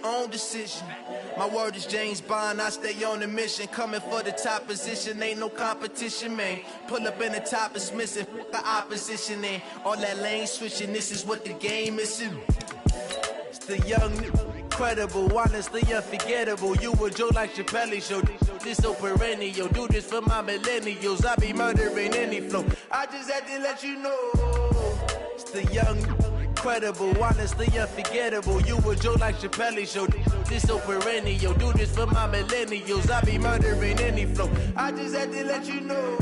own decision. My word is James Bond, I stay on the mission. Coming for the top position, ain't no competition, man. Pull up in the top is missing, the opposition in. All that lane switching, this is what the game is. It's the young, incredible, honestly unforgettable. You a Joe like Chappelle show. This so perennial, do this for my millennials. I be murdering any flow. I just had to let you know. It's the young, incredible, honestly unforgettable. You a Joe like Chappelle show. This so perennial, do this for my millennials. I be murdering any flow. I just had to let you know.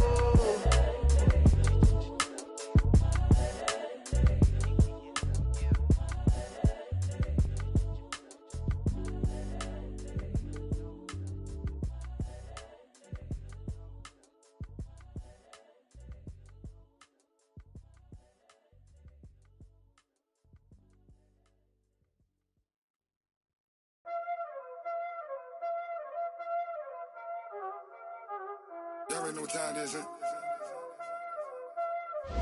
Y'all already know what time it is, huh?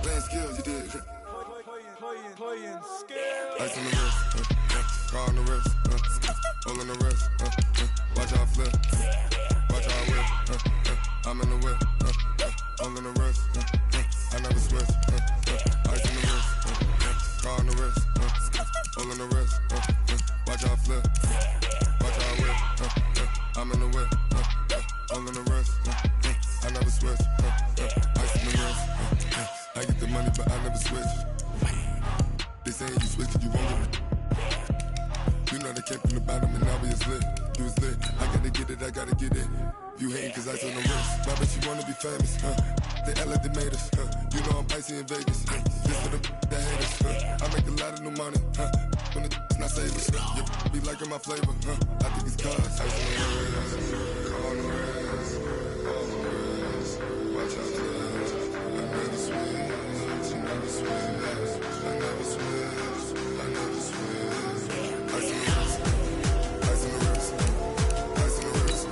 Playing skills, you did. Playing skills. Ice on the wrist, car on the wrist, hole in the wrist, watch how I flip, watch how I whip, I'm in the whip, hole in the wrist, I never switch, ice on the wrist, car on the wrist, hole in the wrist, watch how I flip, watch how I whip, I'm in the whip, hole in the wrist, I never switch, ice in the wrist, I get the money but I never switch. They saying you switch it, you won't get it. You know they came from the bottom and now we is lit. You is lit, I gotta get it, I gotta get it. You hating cause ice on the wrist. My bitch, you wanna be famous, They act like they made us, You know I'm icy in Vegas, This for the that hate us, I make a lot of new money, When the not savers, You be liking my flavor, I think it's cause ice on the wrist, on the wrist, on the wrist. Watch out, I never switch, I never switch. I never switch, I never switch. Ice in the wrist, ice in the wrist, ice in the wrist, ice in the wrist, ice in the wrist,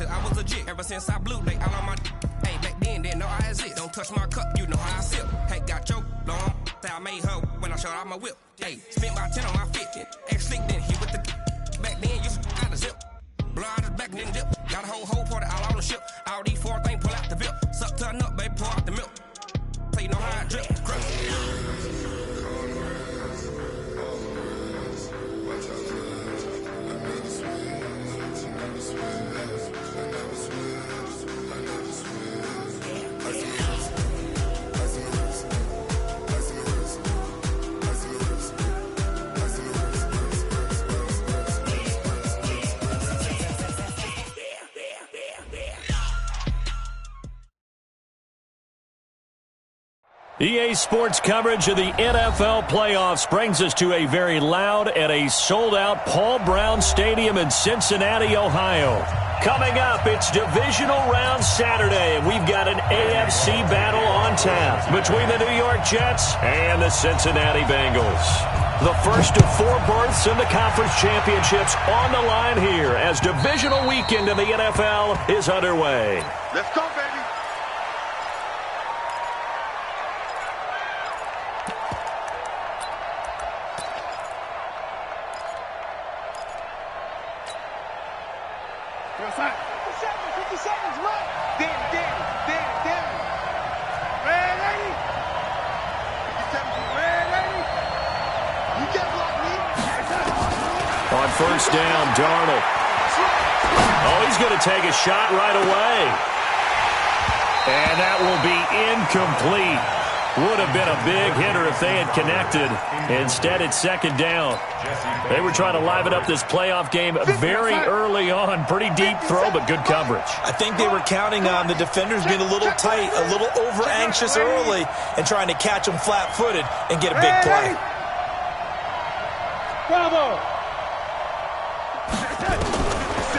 I was legit ever since I blew they all on my hey back then didn't know I exist. Don't touch my cup, you know how I sip. Hey, got choked long. I made her when I showed out my whip. Hey, spent about 10 on my fit. Ex slick then hit with the back then you out the zip. Blow out his back then dip. Got a whole party all on the ship. All these four things pull out the VIP. Suck turn up, baby, pour out the milk. So you know how I drip. Crush. EA Sports coverage of the NFL playoffs brings us to a very loud and a sold-out Paul Brown Stadium in Cincinnati, Ohio. Coming up, it's Divisional Round Saturday, and we've got an AFC battle on tap between the New York Jets and the Cincinnati Bengals. The first of four berths in the conference championships on the line here as Divisional Weekend in the NFL is underway. Let's go, baby. On first down, Darnold. Oh, he's going to take a shot right away. And that will be incomplete. Would have been a big hitter if they had connected. Instead, it's second down. They were trying to liven up this playoff game very early on. Pretty deep throw, but good coverage. I think they were counting on the defenders being a little tight, a little over-anxious early, and trying to catch them flat-footed and get a big play. Bravo!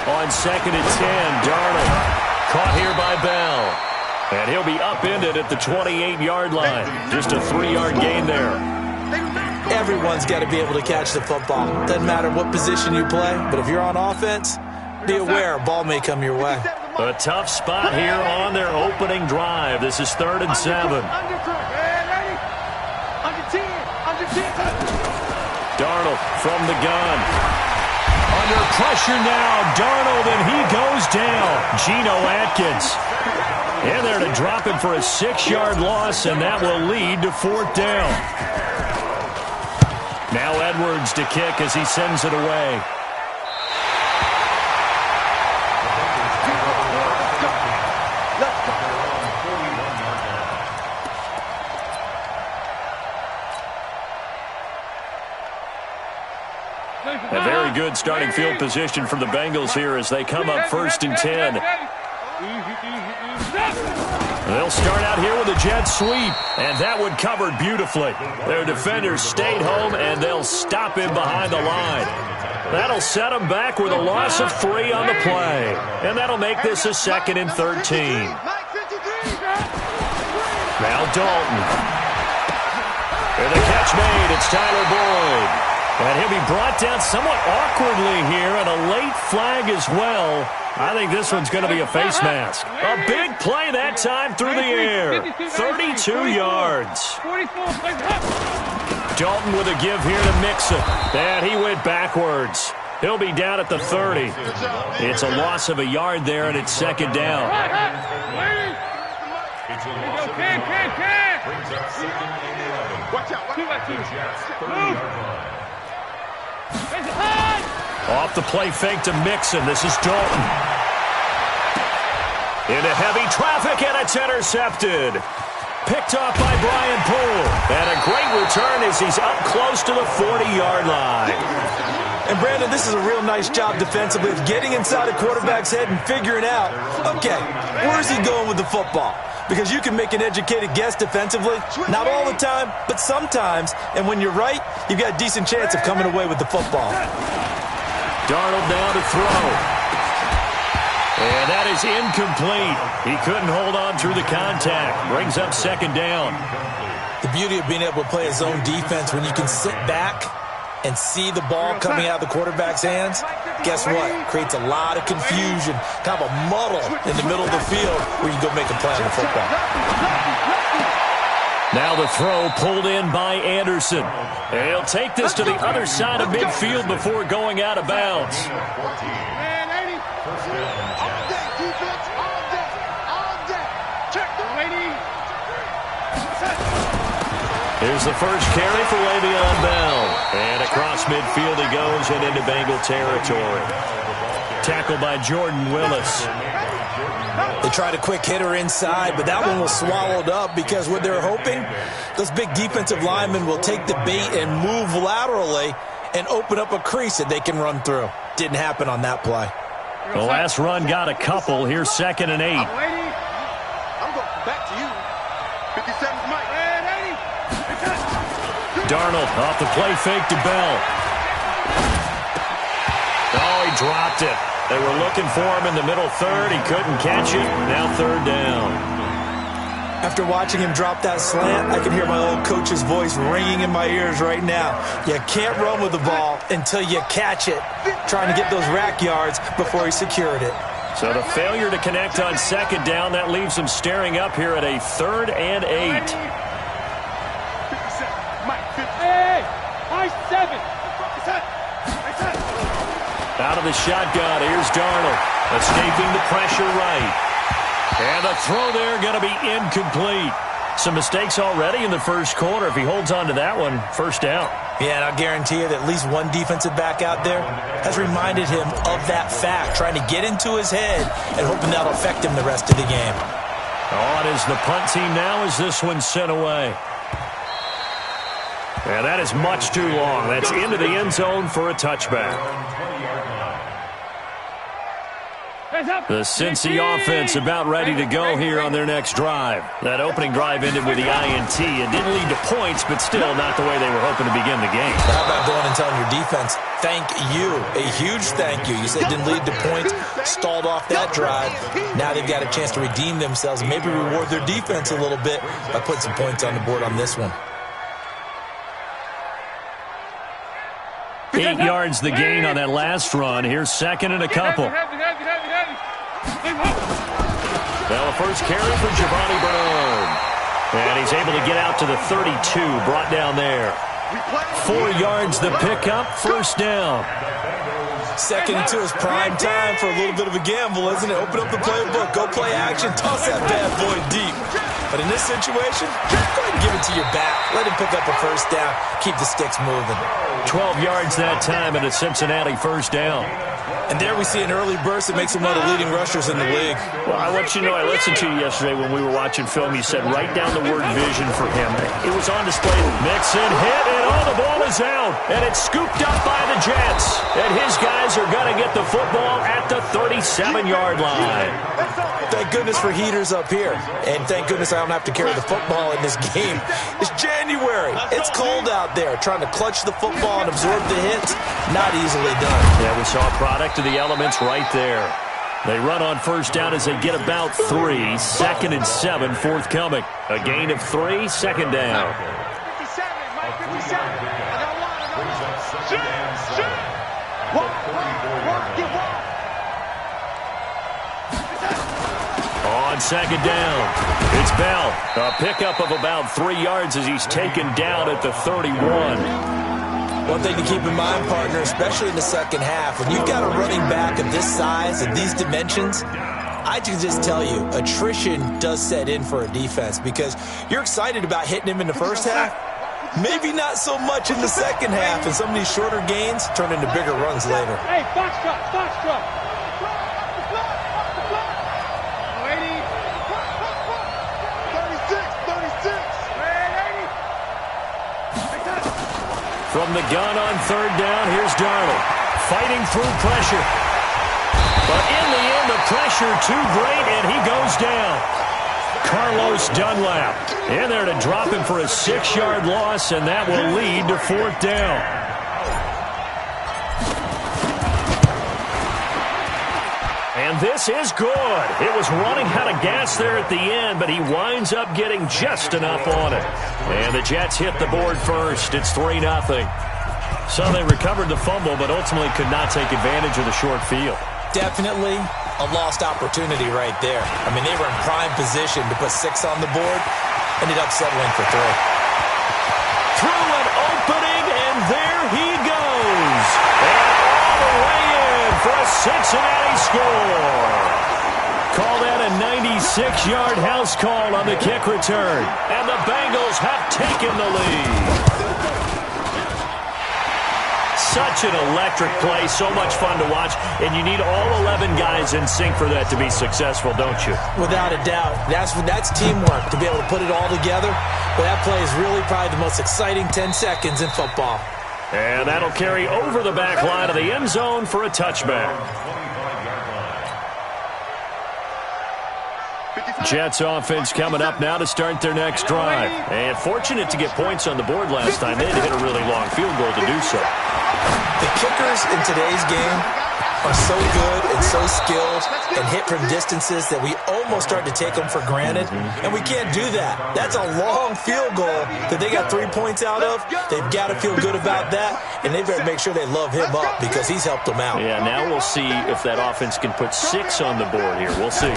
On second and 10, Darnold caught here by Bell. And he'll be upended at the 28-yard line. Just a 3-yard gain there. Everyone's got to be able to catch the football. Doesn't matter what position you play, but if you're on offense, be aware a ball may come your way. A tough spot here on their opening drive. This is 3rd and 7. Darnold from the gun. Under pressure now, Darnold, and he goes down. Geno Atkins in there to drop him for a 6-yard loss, and that will lead to 4th down. Now Edwards to kick as he sends it away. A very good starting field position for the Bengals here as they come up 1st and 10. They'll start out here with a jet sweep, and that one covered beautifully. Their defenders stayed home, and they'll stop him behind the line. That'll set them back with a loss of 3 on the play, and that'll make this a 2nd and 13. Now Dalton. And the catch made. It's Tyler Boyd. And he'll be brought down somewhat awkwardly here, and a late flag as well. I think this one's going to be a face mask. A big play that time through the air. 32 yards. Dalton with a give here to Mixon. And he went backwards. He'll be down at the 30. It's a loss of a yard there, and it's 2nd down. Off the play fake to Mixon. This is Dalton. Into heavy traffic, and it's intercepted. Picked off by Brian Poole. And a great return as he's up close to the 40-yard line. And, Brandon, this is a real nice job defensively of getting inside a quarterback's head and figuring out, okay, where's he going with the football? Because you can make an educated guess defensively. Not all the time, but sometimes. And when you're right, you've got a decent chance of coming away with the football. Darnold now to throw. And that is incomplete. He couldn't hold on through the contact. Brings up 2nd down. The beauty of being able to play a zone defense when you can sit back and see the ball coming out of the quarterback's hands, guess what? Creates a lot of confusion, kind of a muddle in the middle of the field where you go make a play on the football. Now the throw pulled in by Anderson. And he'll take this to the other side of midfield before going out of bounds. Here's the first carry for Le'Veon Bell. And across midfield he goes and into Bengal territory. Tackled by Jordan Willis. They tried a quick hitter inside, but that one was swallowed up because what they're hoping, those big defensive linemen will take the bait and move laterally and open up a crease that they can run through. Didn't happen on that play. The last run got a couple. Here's 2nd and 8. I'm going back to you. 57's Mike. Darnold off the play fake to Bell. Oh, he dropped it. They were looking for him in the middle 3rd. He couldn't catch it. Now 3rd down. After watching him drop that slant, I can hear my old coach's voice ringing in my ears right now. You can't run with the ball until you catch it. Trying to get those rack yards before he secured it. So the failure to connect on 2nd down, that leaves him staring up here at a 3rd and 8. Out of the shotgun, here's Darnold. Escaping the pressure right. And the throw there going to be incomplete. Some mistakes already in the first quarter. If he holds on to that one, 1st down. Yeah, and I'll guarantee you that at least one defensive back out there has reminded him of that fact, trying to get into his head and hoping that'll affect him the rest of the game. On is the punt team now as this one's sent away. And that is much too long. That's into the end zone for a touchback. The Cincy offense about ready to go here on their next drive. That opening drive ended with the INT. It didn't lead to points, but still not the way they were hoping to begin the game. How about going and telling your defense, thank you, a huge thank you. You said it didn't lead to points, stalled off that drive. Now they've got a chance to redeem themselves and maybe reward their defense a little bit by putting some points on the board on this one. 8 yards the gain on that last run. Here's second and a couple. Well, the first carry for Giovanni Bernard. And he's able to get out to the 32, brought down there. 4 yards the pickup, first down. Second and 2 is prime time for a little bit of a gamble, isn't it? Open up the playbook, go play action, toss that bad boy deep. But in this situation, go ahead and give it to your back. Let him pick up a first down, keep the sticks moving. 12 yards that time and a Cincinnati first down. And there we see an early burst that makes him one of the leading rushers in the league. Well, I want you to know, I listened to you yesterday when we were watching film. You said write down the word vision for him. It was on display. Mixon hit, and the ball is out. And it's scooped up by the Jets. And his guys are going to get the football at the 37-yard line. Thank goodness for heaters up here. And thank goodness I don't have to carry the football in this game. It's January. It's cold out there. Trying to clutch the football and absorb the hits, not easily done. Yeah, we saw a product of the elements right there. They run on first down as they get about 3. Second and 7 forthcoming. A gain of 3, second down. 57, Mike, 57. I got one. Shoot! Walk, get one. On second down, it's Bell. A pickup of about 3 yards as he's taken down at the 31. One thing to keep in mind, partner, especially in the second half, when you've got a running back of this size and these dimensions, I can just tell you, attrition does set in for a defense because you're excited about hitting him in the first half, maybe not so much in the second half, and some of these shorter gains turn into bigger runs later. Hey, foxtrot. 36. From the gun on third down, here's Darnold. Fighting through pressure. But in the end, the pressure too great, and he goes down. Carlos Dunlap in there to drop him for a 6-yard loss, and that will lead to fourth down. And this is good. It was running out of gas there at the end, but he winds up getting just enough on it. And the Jets hit the board first. It's 3-0. So they recovered the fumble, but ultimately could not take advantage of the short field. Definitely a lost opportunity right there. I mean, they were in prime position to put 6 on the board. Ended up settling for 3. Through an opening, and there he goes. And all the way in for a Cincinnati score. Call that a 96-yard house call on the kick return. And the Bengals have taken the lead. Such an electric play, so much fun to watch, and you need all 11 guys in sync for that to be successful, don't you? Without a doubt. That's teamwork, to be able to put it all together. But that play is really probably the most exciting 10 seconds in football. And that'll carry over the back line of the end zone for a touchback. Jets offense coming up now to start their next drive. And fortunate to get points on the board last time. They had to hit a really long field goal to do so. The kickers in today's game are so good and so skilled and hit from distances that we almost start to take them for granted, and we can't do that. That's a long field goal that they got 3 points out of. They've got to feel good about that, and they better make sure they love him up because he's helped them out. Yeah, now we'll see if that offense can put 6 on the board here. We'll see.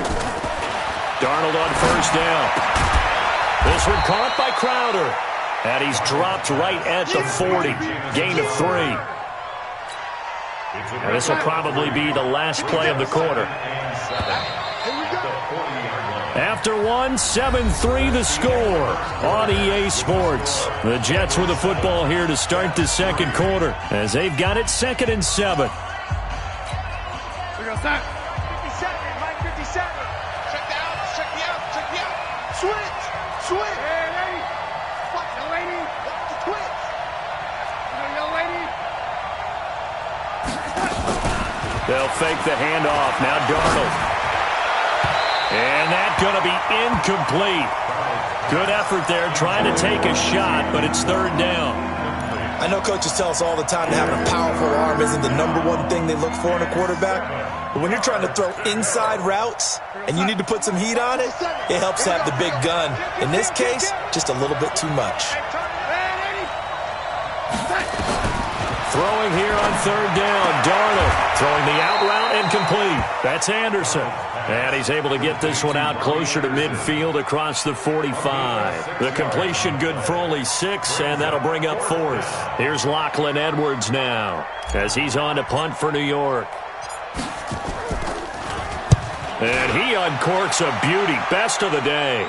Darnold on first down. This one caught by Crowder. And he's dropped right at the 40. Gain of 3. And this will probably be the last play of the quarter. After 7-3 the score on EA Sports. The Jets with the football here to start the second quarter as they've got it 2nd and 7. We go, stop. 57, Mike, 57. Check the out, check the out, check the out. Switch. Hey, lady. What, young lady? The twitch. Young lady. They'll fake the handoff. Now Darnold. And that's going to be incomplete. Good effort there trying to take a shot, but it's third down. I know coaches tell us all the time that having a powerful arm isn't the #1 thing they look for in a quarterback. But when you're trying to throw inside routes and you need to put some heat on it, it helps to have the big gun. In this case, just a little bit too much. Throwing here on third down. Darnold throwing the out route and complete. That's Anderson. And he's able to get this one out closer to midfield across the 45. The completion good for only 6, and that'll bring up 4th. Here's Lachlan Edwards now as he's on to punt for New York. And he uncorks a beauty. Best of the day.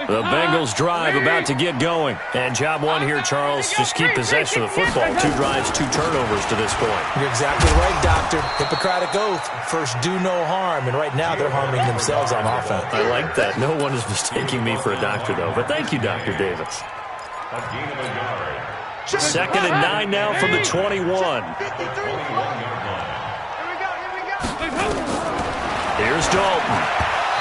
The Bengals drive about to get going. And job one here, Charles, just keep possession of the football. 2 drives, 2 turnovers to this point. You're exactly right, Doctor. Hippocratic oath. First, do no harm. And right now, they're harming themselves on offense. I like that. No one is mistaking me for a doctor, though. But thank you, Dr. Davis. 2nd and 9 now from the 21. Here's Dalton.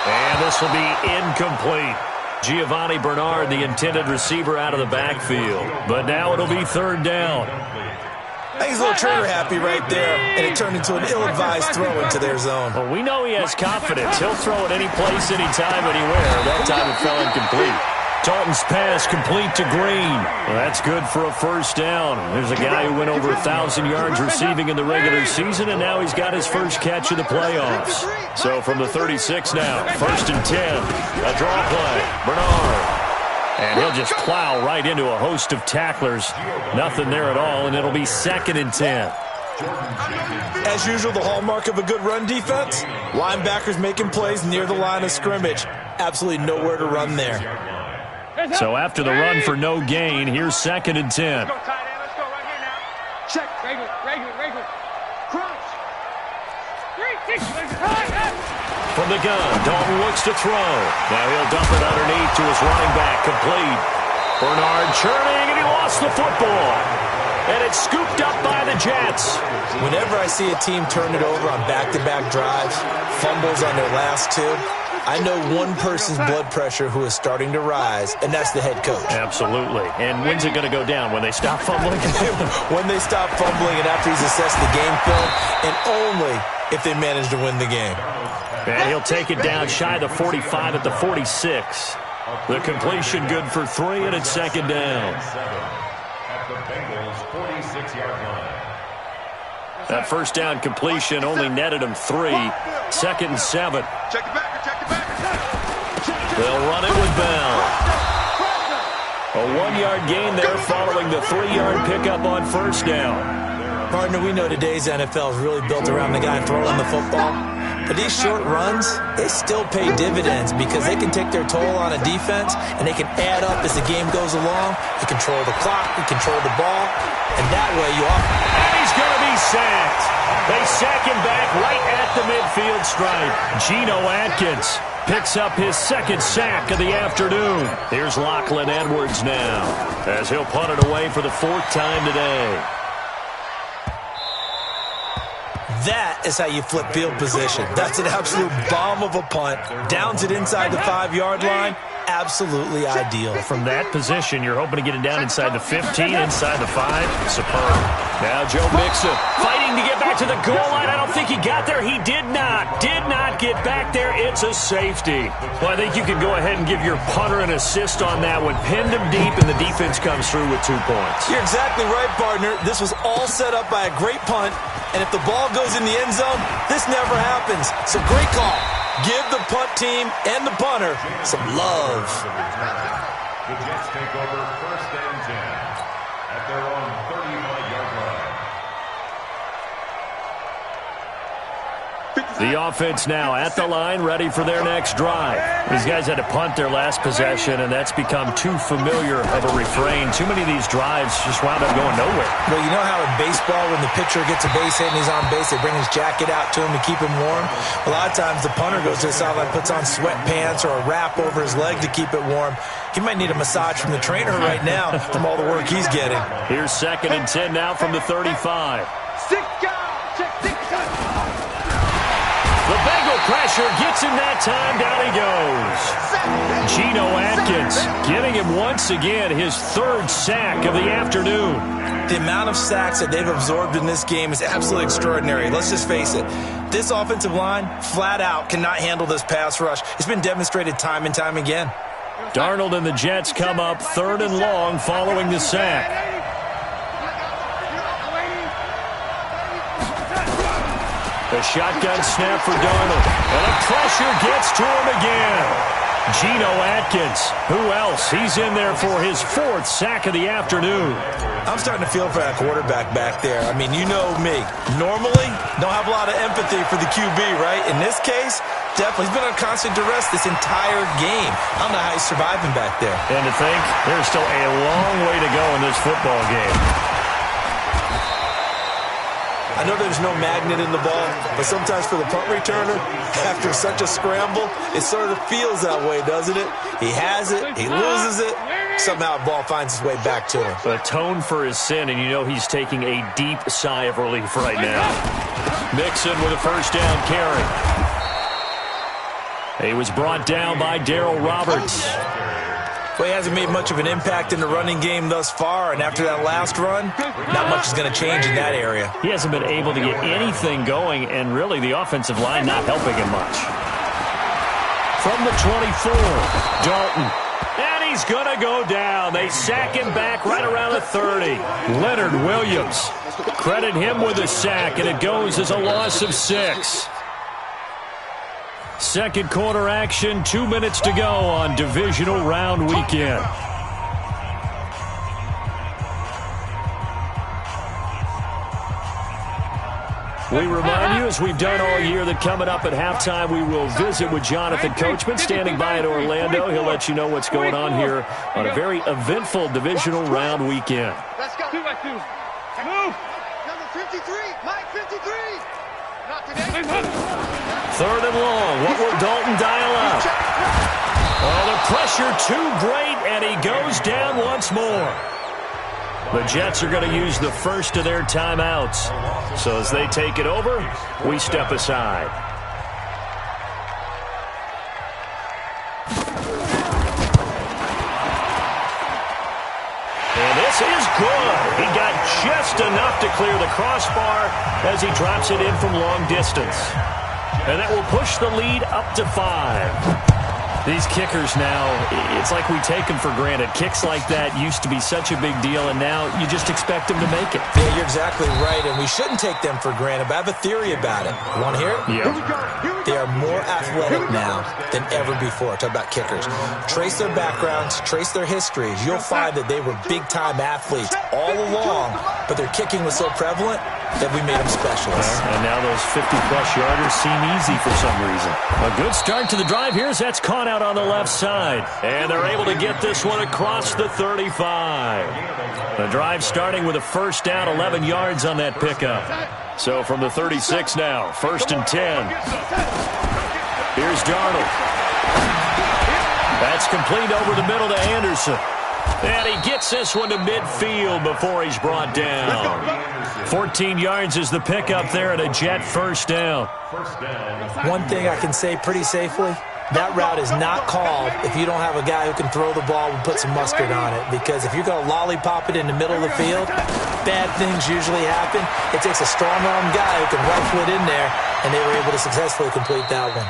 And this will be incomplete. Giovanni Bernard, the intended receiver, out of the backfield. But now it'll be third down. I think he's a little trigger happy right there, and it turned into an ill-advised throw into their zone. Well, we know he has confidence. He'll throw it any place, anytime, anywhere. That time it fell incomplete. Dalton's pass complete to Green. Well, that's good for a first down. There's a guy who went over 1,000 yards receiving in the regular season, and now he's got his first catch of the playoffs. So from the 36 now, 1st and 10. A draw play. Bernard. And he'll just plow right into a host of tacklers. Nothing there at all, and it'll be 2nd and 10. As usual, the hallmark of a good run defense, linebackers making plays near the line of scrimmage. Absolutely nowhere to run there. So after the run for no gain, here's 2nd and 10. Let's go right here now. Check. Regular. Crunch. 3, 6. From the gun, Dalton looks to throw. Now he'll dump it underneath to his running back, complete. Bernard churning, and he lost the football. And it's scooped up by the Jets. Whenever I see a team turn it over on back-to-back drives, fumbles on their last 2, I know one person's blood pressure who is starting to rise, and that's the head coach. Absolutely. And when's it going to go down? When they stop fumbling? When they stop fumbling and after he's assessed the game film, and only if they manage to win the game. And he'll take it down shy of the 45 at the 46. The completion good for 3, and it's 2nd down. At the Bengals' 46-yard line. That first down completion only netted him 3. 2nd and 7. Check the back. They'll run it with Bell. A 1-yard gain there following the 3-yard pickup on first down. Partner, we know today's NFL is really built around the guy throwing the football. But these short runs, they still pay dividends because they can take their toll on a defense and they can add up as the game goes along. You control the clock, you control the ball, and that way you offer. And he's going to be sacked. They sack him back right at the midfield stripe. Geno Atkins picks up his 2nd sack of the afternoon. Here's Lachlan Edwards now as he'll punt it away for the 4th time today. That is how you flip field position. That's an absolute bomb of a punt. Downs it inside the 5-yard line. Absolutely ideal. From that position, you're hoping to get it down inside the 15, inside the 5. Superb. Now Joe Mixon fighting to get back to the goal line. I don't think he got there. He did not. Did not get back there. It's a safety. Well, I think you can go ahead and give your punter an assist on that one. Pinned him deep, and the defense comes through with 2 points. You're exactly right, partner. This was all set up by a great punt, and if the ball goes in the end zone, this never happens. So great call. Give the punt team and the punter some love. The Jets take over 1st and 10 at their own 35-yard line. The offense now at the line, ready for their next drive. These guys had to punt their last possession, and that's become too familiar of a refrain. Too many of these drives just wound up going nowhere. Well, you know how in baseball, when the pitcher gets a base hit and he's on base, they bring his jacket out to him to keep him warm? A lot of times the punter goes to the sideline, puts on sweatpants or a wrap over his leg to keep it warm. He might need a massage from the trainer right now from all the work he's getting. Here's 2nd and 10 now from the 35. The Bengal pressure gets him that time. Down he goes. Geno Atkins getting him once again his 3rd sack of the afternoon. The amount of sacks that they've absorbed in this game is absolutely extraordinary. Let's just face it. This offensive line, flat out, cannot handle this pass rush. It's been demonstrated time and time again. Darnold and the Jets come up 3rd and long following the sack. The shotgun snap for Darnold. And the pressure gets to him again. Geno Atkins. Who else? He's in there for his 4th sack of the afternoon. I'm starting to feel for that quarterback back there. I mean, you know me. Normally, don't have a lot of empathy for the QB, right? In this case, definitely. He's been on constant duress this entire game. I don't know how he's surviving back there. And to think, there's still a long way to go in this football game. I know there's no magnet in the ball, but sometimes for the punt returner, after such a scramble, it sort of feels that way, doesn't it? He has it, he loses it, somehow the ball finds its way back to him. Atone for his sin, and you know he's taking a deep sigh of relief right now. Mixon with a 1st down carry. He was brought down by Darryl Roberts. Well, he hasn't made much of an impact in the running game thus far, and after that last run, not much is going to change in that area. He hasn't been able to get anything going, and really the offensive line not helping him much. From the 24, Dalton. And he's going to go down. They sack him back right around the 30. Leonard Williams. Credit him with a sack, and it goes as a loss of 6. 2nd quarter action, 2 minutes to go on divisional round weekend. We remind you, as we've done all year, that coming up at halftime, we will visit with Jonathan Coachman, standing by in Orlando. He'll let you know what's going on here on a very eventful divisional round weekend. Let's go. 2 by 2. Move. Number 53. Mike 53. Not today. 3rd and long. What will Dalton dial up? Oh, the pressure too great, and he goes down once more. The Jets are going to use the first of their timeouts. So as they take it over, we step aside. And this is good. He got just enough to clear the crossbar as he drops it in from long distance. And that will push the lead up to 5. These kickers now, it's like we take them for granted. Kicks like that used to be such a big deal, and now you just expect them to make it. Yeah, you're exactly right, and we shouldn't take them for granted, but I have a theory about it. You want to hear it? Yeah. They are more athletic now than ever before. Talk about kickers. Trace their backgrounds, trace their histories. You'll find that they were big-time athletes all along, but their kicking was so prevalent that we made them specialists. And now those 50-plus yarders seem easy for some reason. A good start to the drive here as that's caught out on the left side. And they're able to get this one across the 35. The drive starting with a 1st down, 11 yards on that pickup. So from the 36 now, 1st and 10. Here's Darnold. That's complete over the middle to Anderson. And he gets this one to midfield before he's brought down. 14 yards is the pickup there and a Jet 1st down. One thing I can say pretty safely, that route is not called if you don't have a guy who can throw the ball and put some mustard on it. Because if you're going to lollipop it in the middle of the field, bad things usually happen. It takes a strong-arm guy who can rifle it in there, and they were able to successfully complete that one.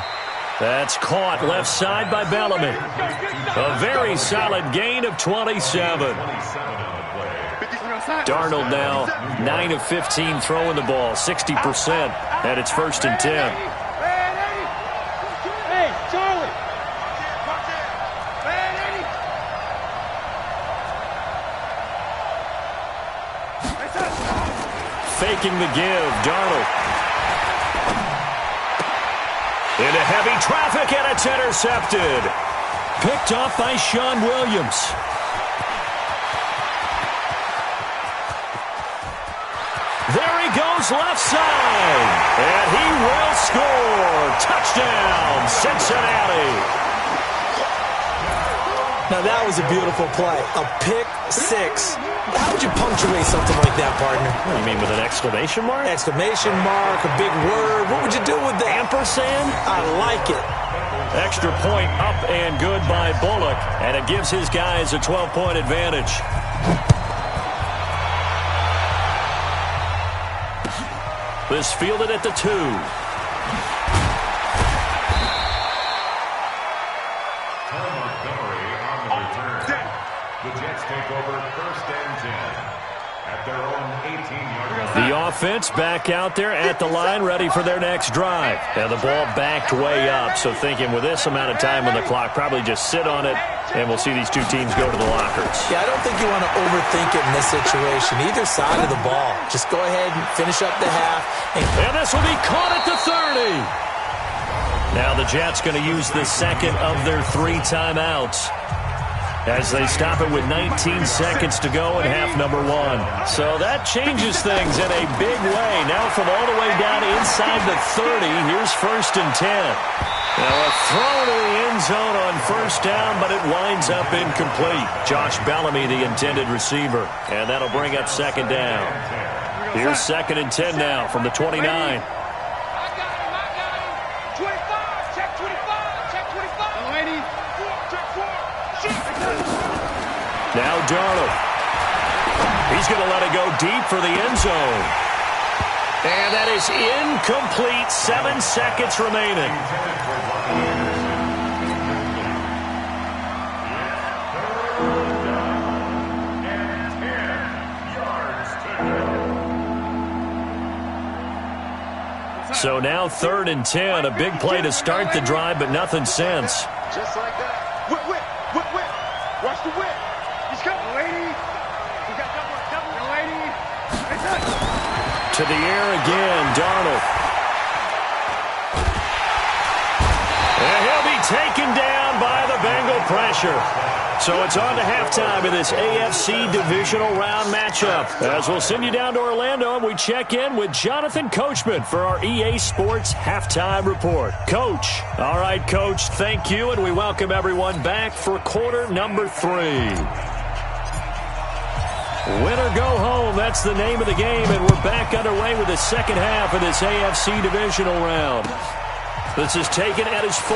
That's caught left side by Bellamy. A very solid gain of 27. Darnold now 9 of 15 throwing the ball, 60%, and it's 1st and 10. Hey, Charlie. Faking the give, Darnold. Into heavy traffic, and it's intercepted. Picked off by Sean Williams. There he goes left side. And he will score. Touchdown, Cincinnati. Now, that was a beautiful play. A pick six. How would you punctuate something like that, partner? What do you mean, with an exclamation mark? Exclamation mark, a big word. What would you do with that? Ampersand? I like it. Extra point up and good by Bullock. And it gives his guys a 12-point advantage. This fielded at the 2. The offense back out there at the line, ready for their next drive. And the ball backed way up, so thinking with this amount of time on the clock, probably just sit on it, and we'll see these two teams go to the lockers. Yeah, I don't think you want to overthink it in this situation. Either side of the ball. Just go ahead and finish up the half. And this will be caught at the 30. Now the Jets going to use the second of their 3 timeouts, as they stop it with 19 seconds to go in half number 1. So that changes things in a big way. Now from all the way down inside the 30, here's 1st and 10. Now a throw to the end zone on 1st down, but it winds up incomplete. Josh Bellamy, the intended receiver, and that'll bring up 2nd down. Here's 2nd and 10 now from the 29. Now Darnold. He's going to let it go deep for the end zone. And that is incomplete. 7 seconds remaining. So now 3rd and 10. A big play to start the drive, but nothing since. Just like that. Whip, whip, whip, whip. Watch the whip. He's coming, lady. We got double, lady. To the air again, Darnold. And he'll be taken down by the Bengal pressure. So it's on to halftime in this AFC divisional round matchup. As we'll send you down to Orlando, and we check in with Jonathan Coachman for our EA Sports Halftime Report. Coach. All right, Coach, thank you, and we welcome everyone back for quarter number 3. Win or go home, that's the name of the game, and we're back underway with the second half of this AFC divisional round. This is taken at his 4.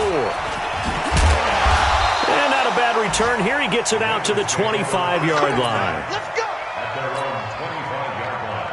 And not a bad return here. He gets it out to the 25-yard line. Let's go. At their own 25-yard line.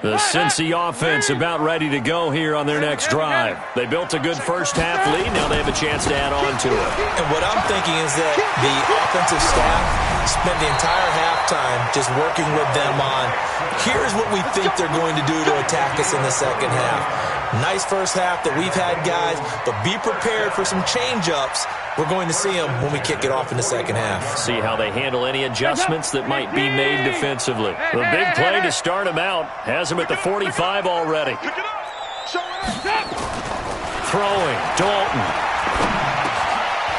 The Cincy offense about ready to go here on their next drive. They built a good first-half lead. Now they have a chance to add on to it. And what I'm thinking is that the offensive staff spent the entire halftime just working with them on, here's what we think they're going to do to attack us in the second half. Nice first half that we've had, guys, but be prepared for some change-ups. We're going to see them when we kick it off in the second half. See how they handle any adjustments that might be made defensively. The big play to start him out has him at the 45 already. Throwing, Dalton.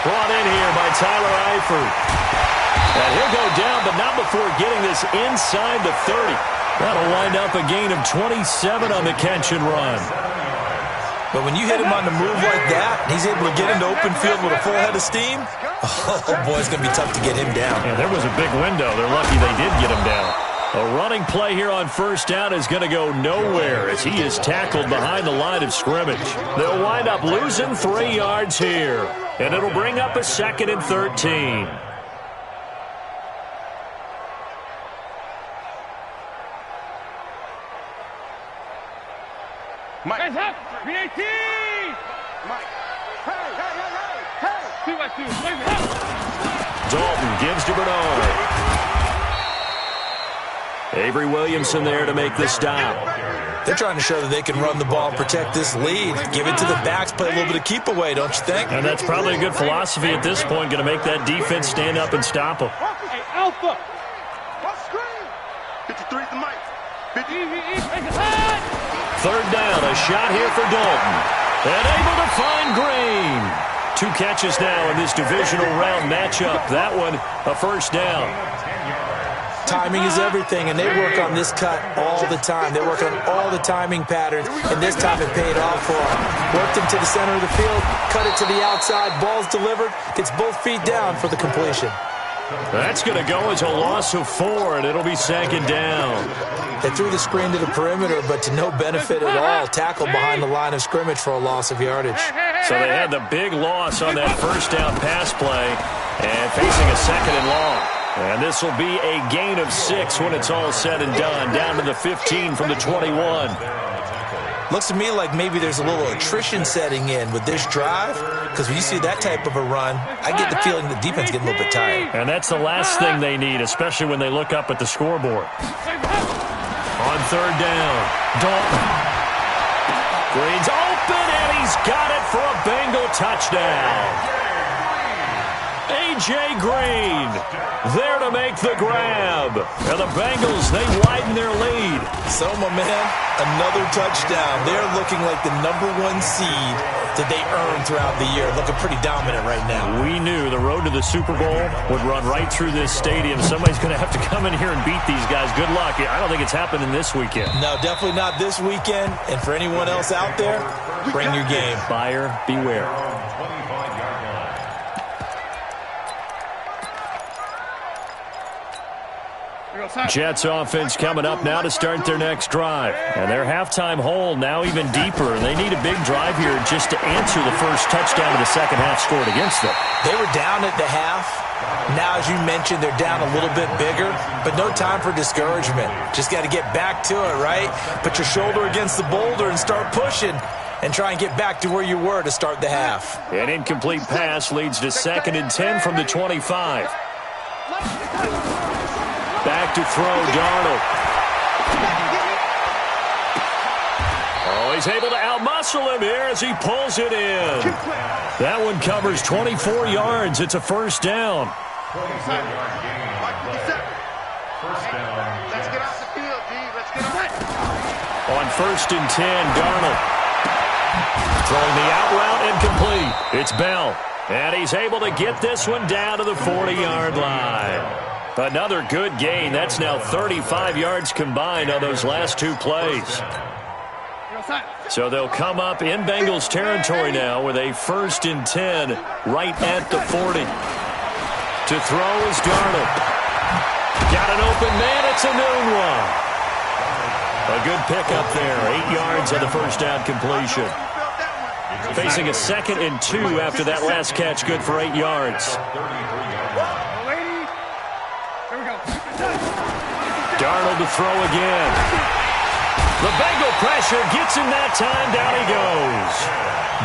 Brought in here by Tyler Eifert. And he'll go down, but not before getting this inside the 30. That'll wind up a gain of 27 on the catch and run. But when you hit him on the move like that, he's able to get into open field with a full head of steam, oh, boy, it's going to be tough to get him down. Yeah, there was a big window. They're lucky they did get him down. A running play here on 1st down is going to go nowhere as he is tackled behind the line of scrimmage. They'll wind up losing 3 yards here, and it'll bring up a 2nd and 13. Mike. Guys, help! 318! Mike. Hey! 2x2. Dalton gives to Bernard. Avery Williamson there to make the stop. They're trying to show that they can run the ball and protect this lead. Give it to the backs, play a little bit of keep away, don't you think? And that's probably a good philosophy at this point, going to make that defense stand up and stop them. Hey, Alpha! Three's the mic. 50. Third down, a shot here for Dalton. And able to find Green. 2 catches now in this divisional round matchup. That one, a first down. Timing is everything, and they work on this cut all the time. They work on all the timing patterns, and this time it paid off for them. Worked him to the center of the field, cut it to the outside, ball's delivered, gets both feet down for the completion. That's going to go as a loss of 4, and it'll be second down. They threw the screen to the perimeter, but to no benefit at all. Tackled behind the line of scrimmage for a loss of yardage. So they had the big loss on that first down pass play, and facing a second and long. And this will be a gain of 6 when it's all said and done, down to the 15 from the 21. Looks to me like maybe there's a little attrition setting in with this drive, because when you see that type of a run, I get the feeling the defense getting a little bit tired. And that's the last thing they need, especially when they look up at the scoreboard. On third down, Dalton. Green's open, and he's got it for a Bengal touchdown. A.J. Green there to make the grab. And the Bengals, they widen their lead. So, my man, another touchdown. They're looking like the #1 seed that they earned throughout the year. Looking pretty dominant right now. We knew the road to the Super Bowl would run right through this stadium. Somebody's going to have to come in here and beat these guys. Good luck. I don't think it's happening this weekend. No, definitely not this weekend. And for anyone else out there, bring your game. Buyer beware. Jets offense coming up now to start their next drive. And their halftime hole now even deeper. And they need a big drive here just to answer the first touchdown of the second half scored against them. They were down at the half. Now, as you mentioned, they're down a little bit bigger, but no time for discouragement. Just got to get back to it, right? Put your shoulder against the boulder and start pushing and try and get back to where you were to start the half. An incomplete pass leads to 2nd and 10 from the 25. Back to throw, Darnold. Oh, he's able to outmuscle him here as he pulls it in. That one covers 24 yards. It's a first down. Let's get out the field, D. Let's get out. On 1st and 10, Darnold. Throwing the out route incomplete. It's Bell. And he's able to get this one down to the 40-yard line. Another good gain. That's now 35 yards combined on those last 2 plays. So they'll come up in Bengals territory now with a 1st and 10 right at the 40. To throw is Darnold. Got an open man. It's a noon one. A good pickup there. 8 yards on the first down completion. Facing a 2nd and 2 after that last catch. Good for 8 yards. Darnold to throw again. The Bengal pressure gets him that time. Down he goes.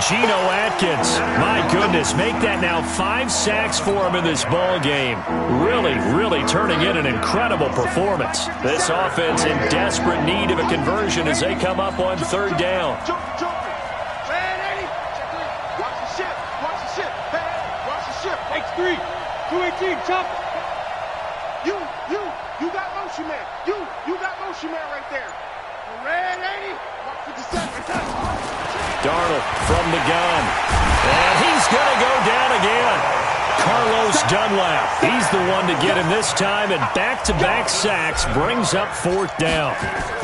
Geno Atkins, my goodness, make that now 5 sacks for him in this ball game. Really, really turning in an incredible performance. This offense in desperate need of a conversion as they come up on 3rd down. Watch the ship. Watch the ship. Watch the ship. X3. 218. Chop. You got motion man. You got motion man right there. Red 80. Watch 57. Darnold from the gun. And he's going to go down again. Carlos Dunlap. He's the one to get him this time, and back-to-back sacks brings up 4th down.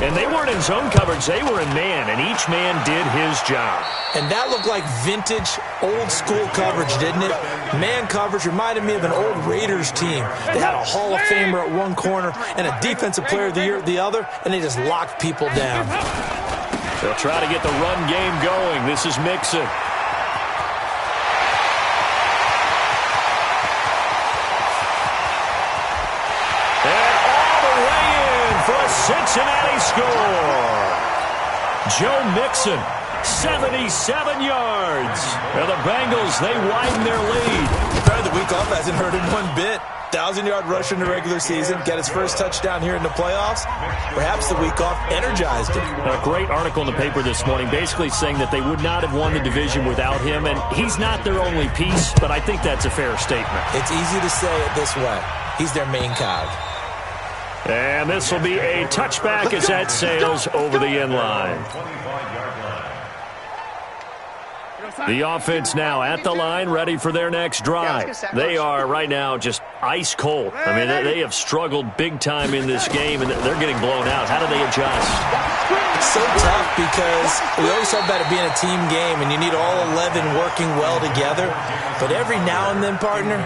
And they weren't in zone coverage. They were in man, and each man did his job. And that looked like vintage, old-school coverage, didn't it? Man coverage reminded me of an old Raiders team. They had a Hall of Famer at one corner and a Defensive Player of the Year at the other, and they just locked people down. They'll try to get the run game going. This is Mixon. Cincinnati score. Joe Mixon, 77 yards. And the Bengals, they widen their lead. The week off hasn't hurt him one bit. 1,000-yard rush in the regular season. Got his first touchdown here in the playoffs. Perhaps the week off energized him. A great article in the paper this morning basically saying that they would not have won the division without him. And he's not their only piece, but I think that's a fair statement. It's easy to say it this way. He's their main cog. And this will be a touchback as that sails over the end line. The offense now at the line, ready for their next drive. They are right now just ice cold. I mean, they have struggled big time in this game, and they're getting blown out. How do they adjust? It's so tough because we always talk about it being a team game, and you need all 11 working well together. But every now and then, partner,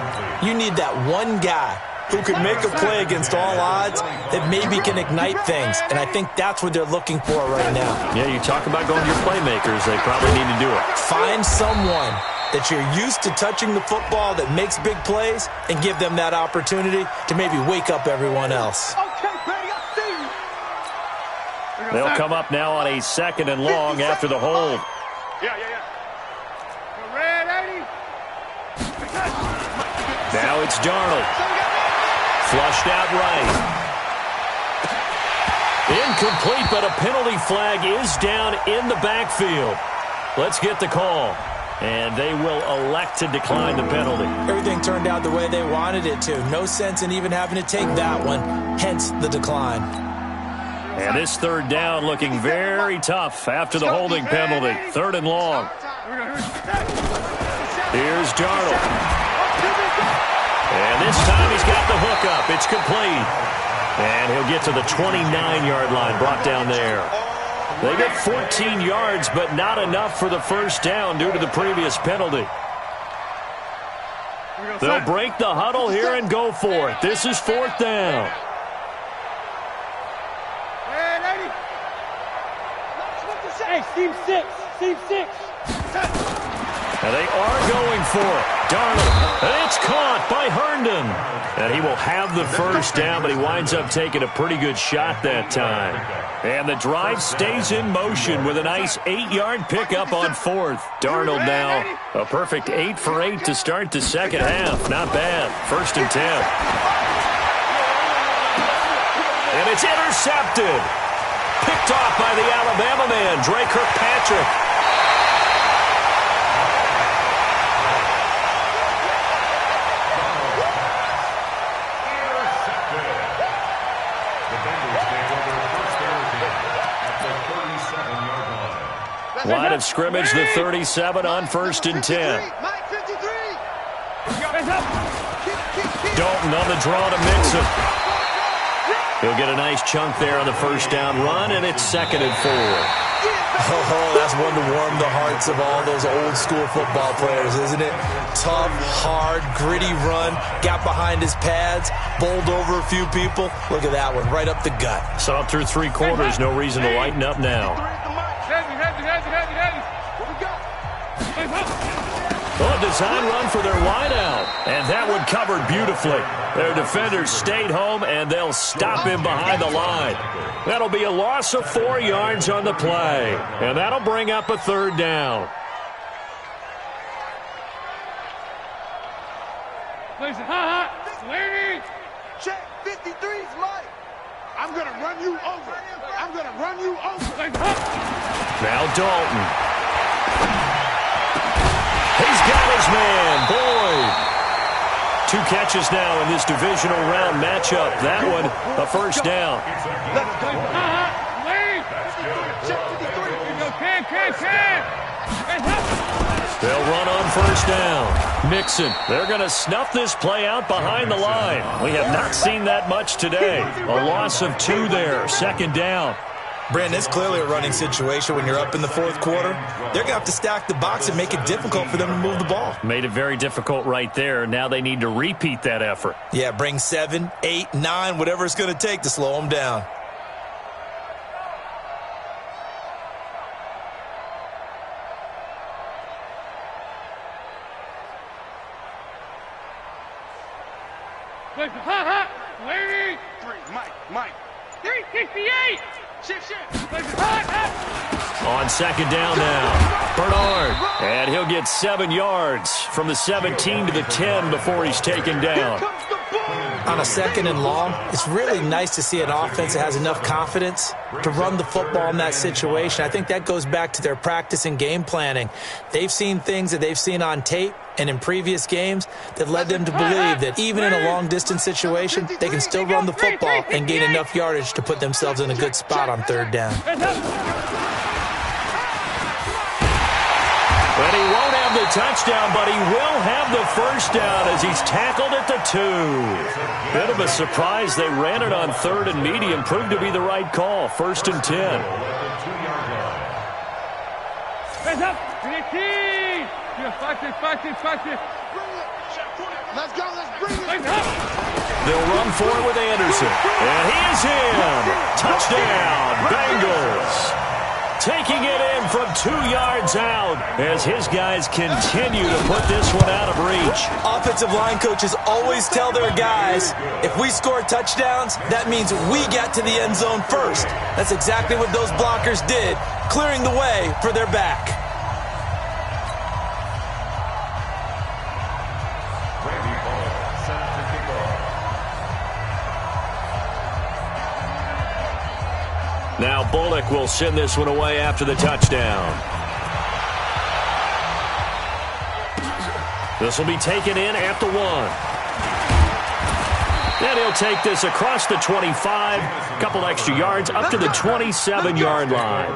you need that one guy who can make a play against all odds that maybe can ignite things. And I think that's what they're looking for right now. Yeah, you talk about going to your playmakers. They probably need to do it. Find someone that you're used to touching the football that makes big plays and give them that opportunity to maybe wake up everyone else. They'll come up now on a 2nd and long after the hold. Now it's Darnold. Flushed out right. Incomplete, but a penalty flag is down in the backfield. Let's get the call. And they will elect to decline the penalty. Everything turned out the way they wanted it to. No sense in even having to take that one, hence the decline. And this 3rd down looking very tough after the holding penalty. 3rd and long. Here's Darnold. And this time he's got the hook up. It's complete. And he'll get to the 29-yard line, brought down there. They get 14 yards, but not enough for the 1st down due to the previous penalty. They'll break the huddle here and go for it. This is 4th down. Hey, team 6. Team 6. And they are going for it. Darnold. And it's caught by Herndon. And he will have the 1st down, but he winds up taking a pretty good shot that time. And the drive stays in motion with a nice 8-yard pickup on 4th. Darnold now a perfect 8 for 8 to start the 2nd half. Not bad. 1st and 10. And it's intercepted. Picked off by the Alabama man, Dre Kirkpatrick. Line of scrimmage, the 37 on 1st and 10. Dalton on the draw to Mixon. He'll get a nice chunk there on the 1st down run, and it's 2nd and 4. Oh, that's one to warm the hearts of all those old-school football players, isn't it? Tough, hard, gritty run, got behind his pads, bowled over a few people. Look at that one, right up the gut. Saw it through 3 quarters, no reason to lighten up now. Well, a design run for their wideout, and that one covered beautifully. Their defenders stayed home, and they'll stop him behind the line. That'll be a loss of 4 yards on the play, and that'll bring up a 3rd down. Ladies, check 53's Mike. I'm going to run you over. I'm going to run you over. Now Dalton. He's got his man, Boyd. 2 catches now in this divisional round matchup. That one, a 1st down. They'll run on 1st down. Mixon, they're going to snuff this play out behind the line. We have not seen that much today. A loss of 2 there, 2nd down. Brandon, it's clearly a running situation when you're up in the 4th quarter. They're going to have to stack the box and make it difficult for them to move the ball. Made it very difficult right there. Now they need to repeat that effort. Yeah, bring 7, 8, 9, whatever it's going to take to slow them down. Lady. 3, Mike. 368. Shift. On 2nd down now, Bernard. And he'll get 7 yards from the 17 to the 10 before he's taken down. Here comes the On a 2nd and long, it's really nice to see an offense that has enough confidence to run the football in that situation. I think that goes back to their practice and game planning. They've seen things that they've seen on tape and in previous games that led them to believe that even in a long-distance situation, they can still run the football and gain enough yardage to put themselves in a good spot on 3rd down. And he won't have the touchdown, but he will have the 1st down as he's tackled at the 2. Bit of a surprise. They ran it on 3rd and medium. Proved to be the right call. 1st and 10. Hands up. 18. Fast. Let's go. Let's bring it. They'll run for it with Anderson. And he is in. Touchdown, Bengals. Taking it in from 2 yards out as his guys continue to put this one out of reach. Offensive line coaches always tell their guys, if we score touchdowns, that means we get to the end zone first. That's exactly what those blockers did, clearing the way for their back. Now Bullock will send this one away after the touchdown. This will be taken in at the 1. And he'll take this across the 25, a couple extra yards, up to the 27-yard line.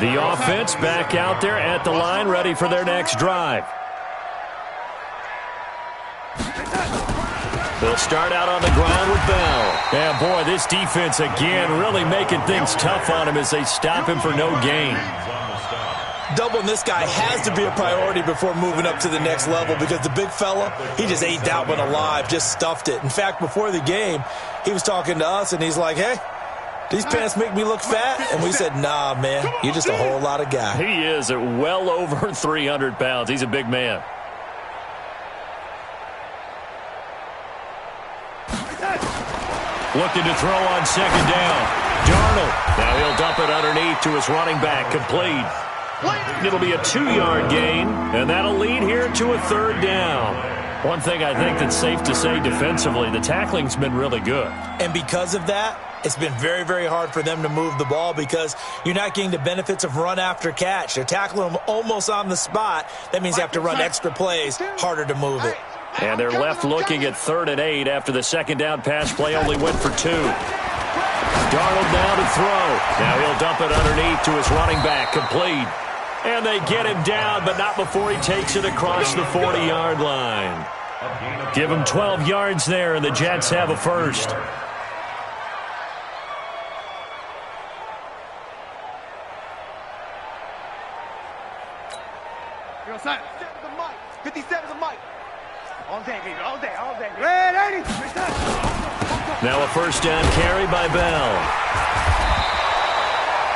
The offense back out there at the line, ready for their next drive. They'll start out on the ground with Bell. And, boy, this defense, again, really making things tough on him as they stop him for no gain. Doubling this guy has to be a priority before moving up to the next level because the big fella, he just ate that one alive, just stuffed it. In fact, before the game, he was talking to us, and he's like, hey, these pants make me look fat? And we said, nah, man, you're just a whole lot of guy. He is at well over 300 pounds. He's a big man. Looking to throw on 2nd down. Darnold. Now he'll dump it underneath to his running back. Complete. It'll be a 2-yard gain, and that'll lead here to a 3rd down. One thing I think that's safe to say defensively, the tackling's been really good. And because of that, it's been very, very hard for them to move the ball because you're not getting the benefits of run after catch. They're tackling them almost on the spot. That means you have to run extra plays, harder to move it. And they're left looking at 3rd and 8 after the 2nd down pass play only went for 2. Darnold now to throw. Now he'll dump it underneath to his running back. Complete. And they get him down, but not before he takes it across the 40-yard line. Give him 12 yards there, and the Jets have a 1st. You're set. 57 the mic. All day, baby. All day. Ready. Now a 1st down carry by Bell.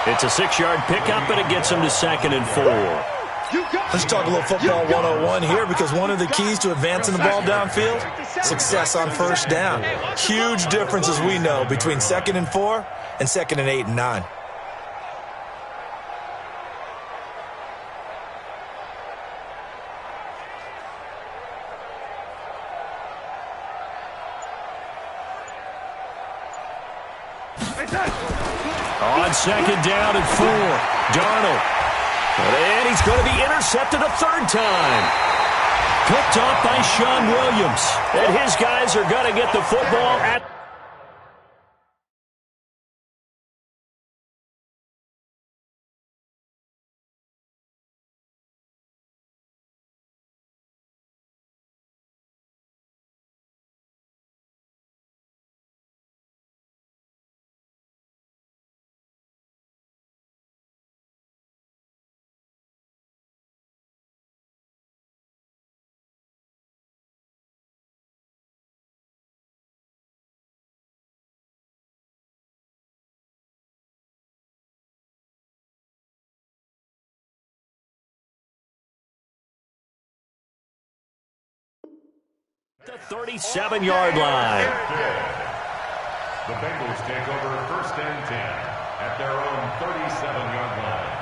It's a 6-yard pickup, and it gets him to 2nd and 4. Let's talk a little football 101 here because one of the keys to advancing the ball downfield, success on 1st down. Huge difference, as we know, between 2nd and 4 and 2nd and 8 and 9. On 2nd down and 4, Darnold. And he's going to be intercepted a 3rd time. Picked off by Sean Williams. And his guys are going to get the football at... The 37-yard line. The Bengals take over 1st and 10 at their own 37-yard line.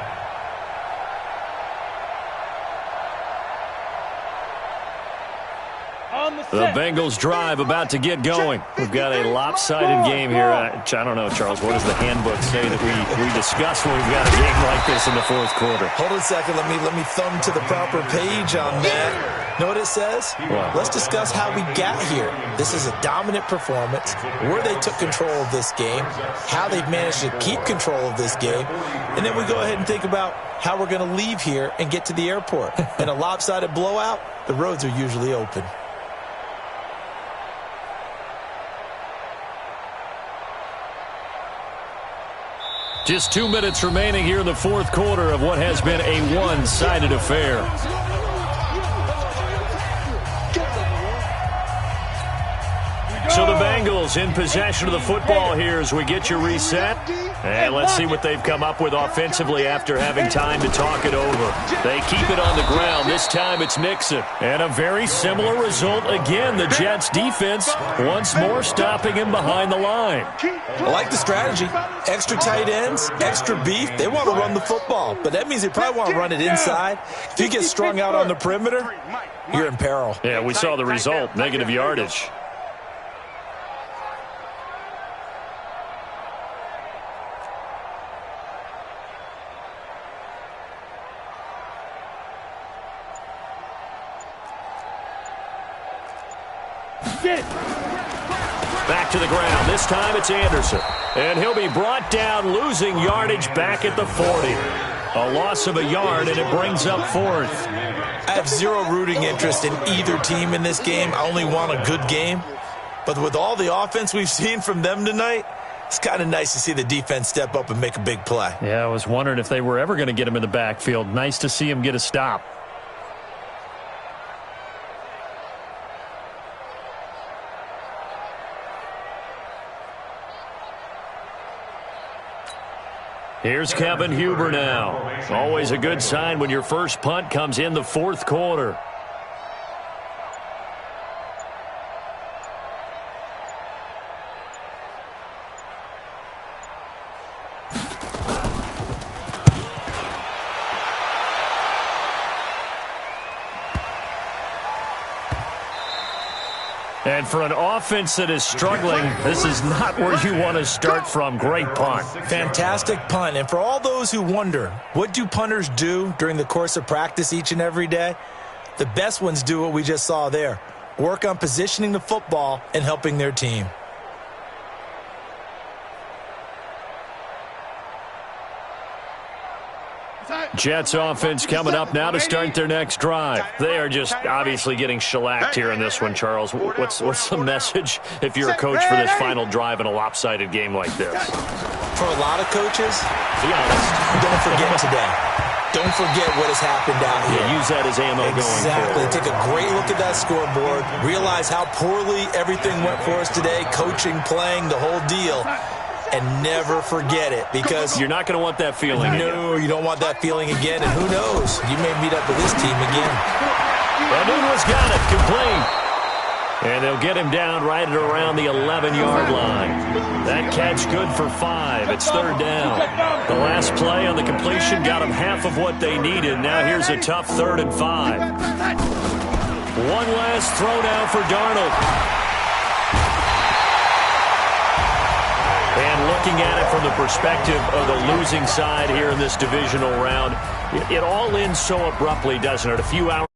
The Bengals drive about to get going. We've got a lopsided game here. I don't know, Charles, what does the handbook say that we discuss when we've got a game like this in the fourth quarter? Hold on a second. Let me thumb to the proper page on that. Know what it says? What? Let's discuss how we got here. This is a dominant performance, where they took control of this game, how they've managed to keep control of this game, and then we go ahead and think about how we're going to leave here and get to the airport. In a lopsided blowout, the roads are usually open. Just 2 minutes remaining here in the fourth quarter of what has been a one-sided affair. So the Bengals in possession of the football here as we get you reset. And let's see what they've come up with offensively after having time to talk it over. They keep it on the ground. This time it's Mixon. And a very similar result again. The Jets defense once more stopping him behind the line. I like the strategy. Extra tight ends, extra beef. They want to run the football, but that means they probably want to run it inside. If you get strung out on the perimeter, you're in peril. Yeah, we saw the result, negative yardage. Back to the ground. This time it's Anderson. And he'll be brought down, losing yardage back at the 40. A loss of a yard, and it brings up fourth. I have zero rooting interest in either team in this game. I only want a good game. But with all the offense we've seen from them tonight, it's kind of nice to see the defense step up and make a big play. Yeah, I was wondering if they were ever going to get him in the backfield. Nice to see him get a stop. Here's Kevin Huber now. Always a good sign when your first punt comes in the fourth quarter. And for an offense that is struggling, this is not where you want to start from. Great punt. Fantastic punt. And for all those who wonder, what do punters do during the course of practice each and every day? The best ones do what we just saw there. Work on positioning the football and helping their team. Jets offense coming up now to start their next drive. They are just obviously getting shellacked here in this one, Charles. What's the message if you're a coach for this final drive in a lopsided game like this? For a lot of coaches, be honest, don't forget today. Don't forget what has happened out here. Yeah, use that as ammo going forward. Exactly. Take a great look at that scoreboard. Realize how poorly everything went for us today. Coaching, playing, the whole deal. And never forget it, because you're not going to want that feeling again. No, you don't want that feeling again, and who knows? You may meet up with this team again. Nunez got it, complete. And they'll get him down right at around the 11-yard line. That catch good for 5. It's third down. The last play on the completion got them half of what they needed. Now here's a tough 3rd and 5. One last throw now for Darnold. And looking at it from the perspective of the losing side here in this divisional round, it all ends so abruptly, doesn't it? A few hours.